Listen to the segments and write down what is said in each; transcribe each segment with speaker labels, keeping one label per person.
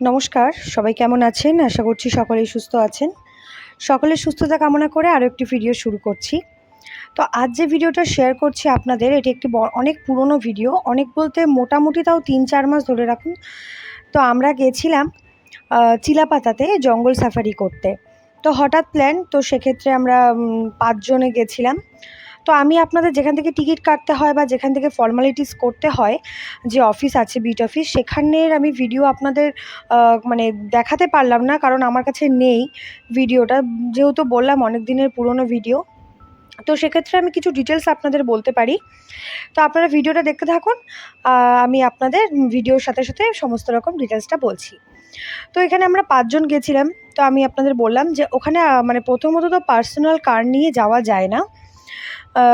Speaker 1: নমস্কার, সবাই কেমন আছেন? আশা করছি সকলেই সুস্থ আছেন। সকলের সুস্থতা কামনা করে আরও একটি ভিডিও শুরু করছি। তো আজ যে ভিডিওটা শেয়ার করছি আপনাদের, এটি একটি অনেক পুরনো ভিডিও। অনেক বলতে মোটামুটি তাও ৩-৪ মাস ধরে রাখুন। তো আমরা গেছিলাম চিলাপাতাতে জঙ্গল সাফারি করতে। তো হঠাৎ প্ল্যান, তো সেক্ষেত্রে আমরা ৫ জনে গেছিলাম। তো আমি আপনাদের যেখান থেকে টিকিট কাটতে হয় বা যেখান থেকে ফর্মালিটিস করতে হয়, যে অফিস আছে বিট অফিস, সেখানের আমি ভিডিও আপনাদের মানে দেখাতে পারলাম না, কারণ আমার কাছে নেই ভিডিওটা। যেহেতু বললাম অনেক দিনের পুরনো ভিডিও, তো সেক্ষেত্রে আমি কিছু ডিটেলস আপনাদের বলতে পারি। তো আপনারা ভিডিওটা দেখতে থাকুন, আমি আপনাদের ভিডিওর সাথে সাথে সমস্ত রকম ডিটেলসটা বলছি। তো এখানে আমরা ৫ জন গেছিলাম। তো আমি আপনাদের বললাম যে ওখানে মানে প্রথমত তো পার্সোনাল কার নিয়ে যাওয়া যায় না।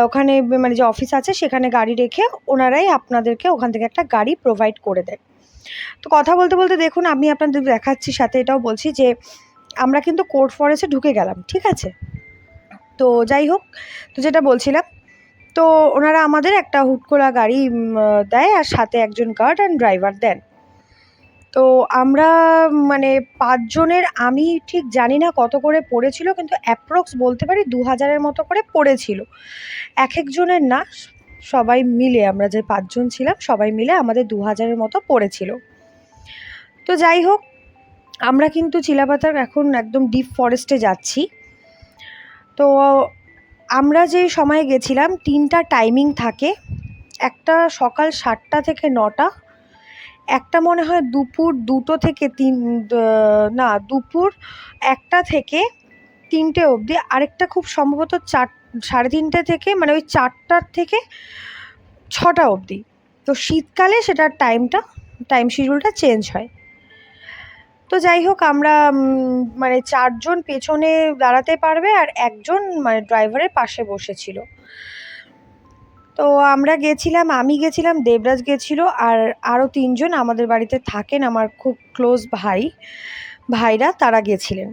Speaker 1: ওখানে মানে যে অফিস আছে সেখানে গাড়ি রেখে ওনারাই আপনাদেরকে ওখান থেকে একটা গাড়ি প্রোভাইড করে দেয়। তো কথা বলতে বলতে দেখুন, আমি আপনাদের দেখাচ্ছি, সাথে এটাও বলছি যে আমরা কিন্তু কোর্ট ফরেস্টে ঢুকে গেলাম, ঠিক আছে? তো যাই হোক, তো যেটা বলছিলাম, তো ওনারা আমাদের একটা হুটখোলা গাড়ি দেয়, আর সাথে একজন গার্ড অ্যান্ড ড্রাইভার দেন। তো আমরা মানে ৫ জনের, আমি ঠিক জানি না কত করে পড়েছিল, কিন্তু অ্যাপ্রক্স বলতে পারি ২,০০০-এর মতো করে পড়েছিল। একেকজনের না, সবাই মিলে আমরা যে ৫ জন ছিলাম সবাই মিলে আমাদের ২,০০০-এর মতো পড়েছিল। তো যাই হোক, আমরা কিন্তু চিলাপাতার এখন একদম ডিপ ফরেস্টে যাচ্ছি। তো আমরা যে সময়ে গেছিলাম ৩টা টাইমিং থাকে। একটা সকাল ৭টা থেকে ৯টা, একটা মনে হয় দুপুর ২টো থেকে না, দুপুর ১টা থেকে ৩টে অবধি, আরেকটা খুব সম্ভবত ৩:৩০ থেকে, মানে ওই ৪টার থেকে ৬টা অবধি। তো শীতকালে সেটার টাইম শিডিউলটা চেঞ্জ হয়। তো যাই হোক, আমরা মানে ৪ জন পেছনে দাঁড়াতে পারবে, আর একজন মানে ড্রাইভারের পাশে বসেছিল। তো আমরা গেছিলাম, আমি গেছিলাম, দেবরাজ গেছিলো, আর আরও ৩ জন আমাদের বাড়িতে থাকেন, আমার খুব ক্লোজ ভাইরা, তারা গেছিলেন।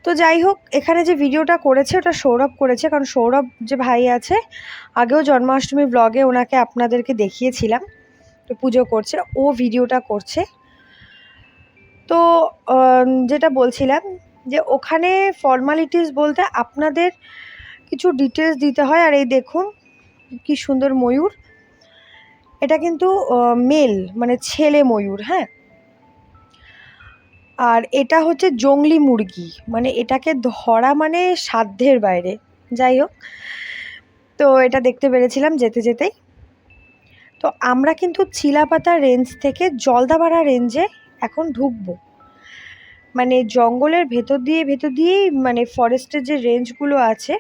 Speaker 1: তো যাই হোক, এখানে যে ভিডিওটা করেছে ওটা সৌরভ করেছে, কারণ সৌরভ যে ভাই আছে, আগেও জন্মাষ্টমী ব্লগে ওনাকে আপনাদেরকে দেখিয়েছিলাম, তো পুজো করছে, ও ভিডিওটা করছে। তো যেটা বলছিলাম, যে ওখানে ফর্মালিটিস বলতে আপনাদের কিছু ডিটেলস দিতে হয়। আর এই দেখুন কি সুন্দর ময়ূর, এটা কিন্তু মেল, মানে ছেলে ময়ূর, হ্যাঁ। আর এটা হচ্ছে জংলি মুরগি, মানে এটাকে ধরা মানে সাধ্যের বাইরে। যাই হোক, তো এটা দেখতে পেরেছিলাম যেতে যেতেই। তো আমরা কিন্তু চিলাপাতা রেঞ্জ থেকে জলদাপাড়া রেঞ্জে এখন ঢুকবো। মানে জঙ্গলের ভেতর দিয়েই মানে ফরেস্টের যে রেঞ্জগুলো আছে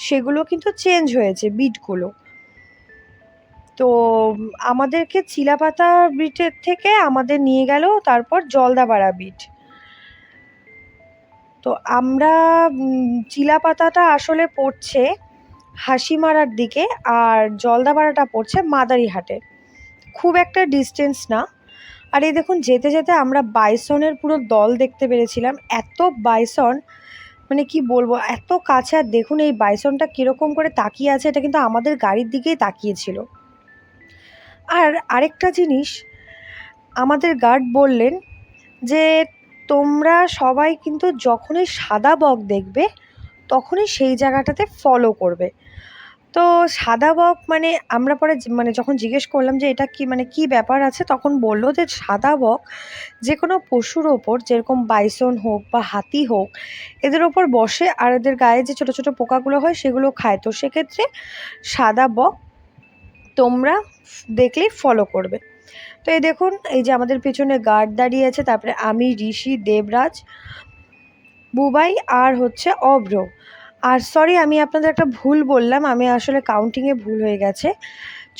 Speaker 1: সেগুলো কিন্তু চেঞ্জ হয়েছে, বিটগুলো। তো আমাদেরকে চিলাপাতা বিটের থেকে আমাদের নিয়ে গেল তারপর জলদাপাড়া বিট। তো আমরা চিলাপাতাটা আসলে পড়ছে হাসিমারার দিকে, আর জলদাপাড়াটা পড়ছে মাদারিহাটে, খুব একটা ডিস্টেন্স না। আর এই দেখুন, যেতে যেতে আমরা বাইসনের পুরো দল দেখতে পেরেছিলাম। এত বাইসন, মানে কি বলবো, এত কাছে। আর দেখুন এই বাইসনটা কীরকম করে তাকিয়ে আছে, এটা কিন্তু আমাদের গাড়ির দিকেই তাকিয়েছিল। আর আরেকটা জিনিস, আমাদের গার্ড বললেন যে তোমরা সবাই কিন্তু যখনই সাদা বক দেখবে তখনই সেই জায়গাটাতে ফলো করবে। তো সাদা বক মানে আমরা পরে মানে যখন জিজ্ঞেস করলাম যে এটা কি, মানে কি ব্যাপার আছে, তখন বলল যে সাদা বক যে কোনো পশুর ওপর, যেরকম বাইসন হোক বা হাতি হোক, এদের ওপর বসে আর এদের গায়ে যে ছোটো ছোটো পোকাগুলো হয় সেগুলো খায়। তো সেক্ষেত্রে সাদা বক তোমরা দেখলেই ফলো করবে। তো এই দেখুন, এই যে আমাদের পেছনে গার্ড দাঁড়িয়ে আছে, তারপরে আমি, ঋষি, দেবরাজ, বুবাই আর হচ্ছে অভ্র। আর সরি, আমি আপনাদের একটা ভুল বললাম, আমি আসলে কাউন্টিংয়ে ভুল হয়ে গেছে।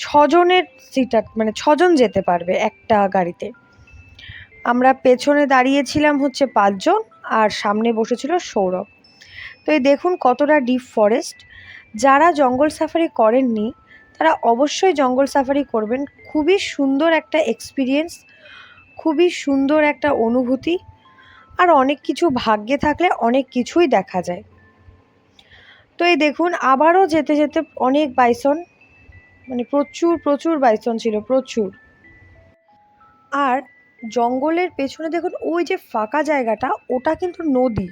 Speaker 1: 6 জনের সিটার, মানে 6 জন যেতে পারবে একটা গাড়িতে। আমরা পেছনে দাঁড়িয়েছিলাম হচ্ছে 5 জন, আর সামনে বসেছিল সৌরভ। তো এই দেখুন কতটা ডিপ ফরেস্ট। যারা জঙ্গল সাফারি করেননি তারা অবশ্যই জঙ্গল সাফারি করবেন। খুবই সুন্দর একটা এক্সপিরিয়েন্স, খুবই সুন্দর একটা অনুভূতি, আর অনেক কিছু ভাগ্যে থাকলে অনেক কিছুই দেখা যায়। তো এই দেখুন, আবারও যেতে যেতে অনেক বাইসন, মানে প্রচুর বাইসন ছিল, প্রচুর। আর জঙ্গলের পেছনে দেখুন ওই যে ফাঁকা জায়গাটা, ওটা কিন্তু নদী,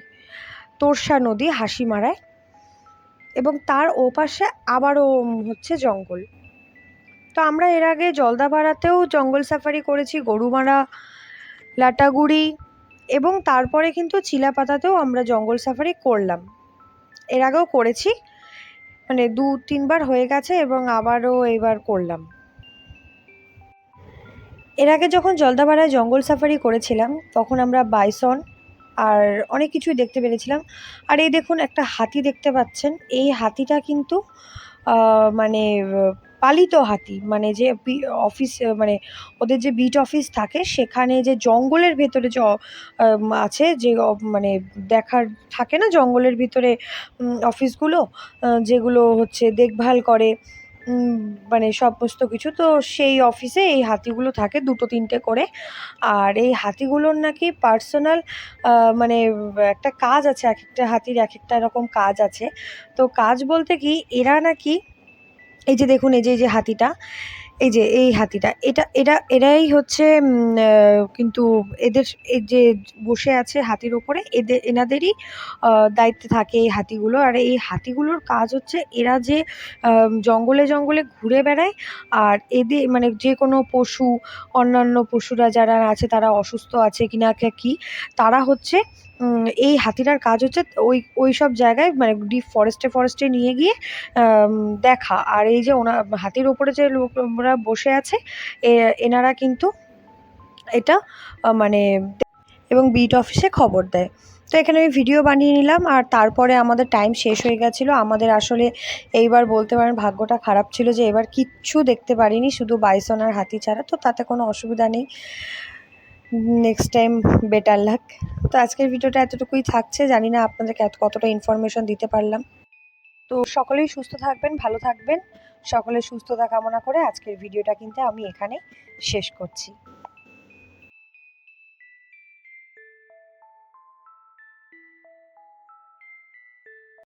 Speaker 1: তোরসা নদী হাসিমারায়, এবং তার ওপাশে আবারও হচ্ছে জঙ্গল। তো আমরা এর আগে জলদাপাড়াতেও জঙ্গল সাফারি করেছি, গরুমারা, লাটাগুড়ি, এবং তারপরে কিন্তু চিলাপাতাতেও আমরা জঙ্গল সাফারি করলাম। এর আগেও করেছি, মানে 2-3 বার হয়ে গেছে, এবং আবারও এবার করলাম। এর আগে যখন জলদাপাড়ায় জঙ্গল সাফারি করেছিলাম তখন আমরা বাইসন আর অনেক কিছুই দেখতে পেরেছিলাম। আর এই দেখুন একটা হাতি দেখতে পাচ্ছেন, এই হাতিটা কিন্তু মানে পালিত হাতি, মানে যে অফিস, মানে ওদের যে বিট অফিস থাকে সেখানে যে জঙ্গলের ভেতরে যে আছে, যে মানে দেখার থাকে না জঙ্গলের ভিতরে অফিসগুলো, যেগুলো হচ্ছে দেখভাল করে মানে সমস্ত কিছু, তো সেই অফিসে এই হাতিগুলো থাকে 2-3টে করে। আর এই হাতিগুলোর নাকি পার্সোনাল মানে একটা কাজ আছে, এক একটা হাতির এক একটা এরকম কাজ আছে। তো কাজ বলতে কি, এরা নাকি এই যে দেখুন, এই যে হাতিটা, এই যে এই হাতিটা, এরাই হচ্ছে কিন্তু এদের এই যে বসে আছে হাতির ওপরে, এনাদেরই দায়িত্বে থাকে এই হাতিগুলো। আর এই হাতিগুলোর কাজ হচ্ছে এরা যে জঙ্গলে জঙ্গলে ঘুরে বেড়ায়, আর এদের মানে যে কোনো পশু, অন্যান্য পশুরা যারা আছে তারা অসুস্থ আছে কিনা কি, তারা হচ্ছে এই হাতিটার কাজ হচ্ছে ওই সব জায়গায় মানে ডিপ ফরেস্টে নিয়ে গিয়ে আম দেখা। আর এই যে হাতির ওপরে যে লোকরা বসে আছে, এনারা কিন্তু এটা মানে এবং বিট অফিসে খবর দেয়। তো এখানে আমি ভিডিও বানিয়ে নিলাম, আর তারপরে আমাদের টাইম শেষ হয়ে গেছিলো। আমাদের আসলে এইবার বলতে পারেন ভাগ্যটা খারাপ ছিল, যে এবার কিচ্ছু দেখতে পারিনি, শুধু বাইসন আর হাতি ছাড়া। তো তাতে কোনো অসুবিধা নেই, নেক্সট টাইম বেটার লাক। তো আজকের ভিডিওটা এতটুকুই থাকছে, জানি না আপনাদেরকে কতটা ইনফরমেশন দিতে পারলাম। তো সকলেই সুস্থ থাকবেন, ভালো থাকবেন। সকলের সুস্থতা কামনা করে আজকের ভিডিওটা কিন্তু আমি এখানে শেষ করছি।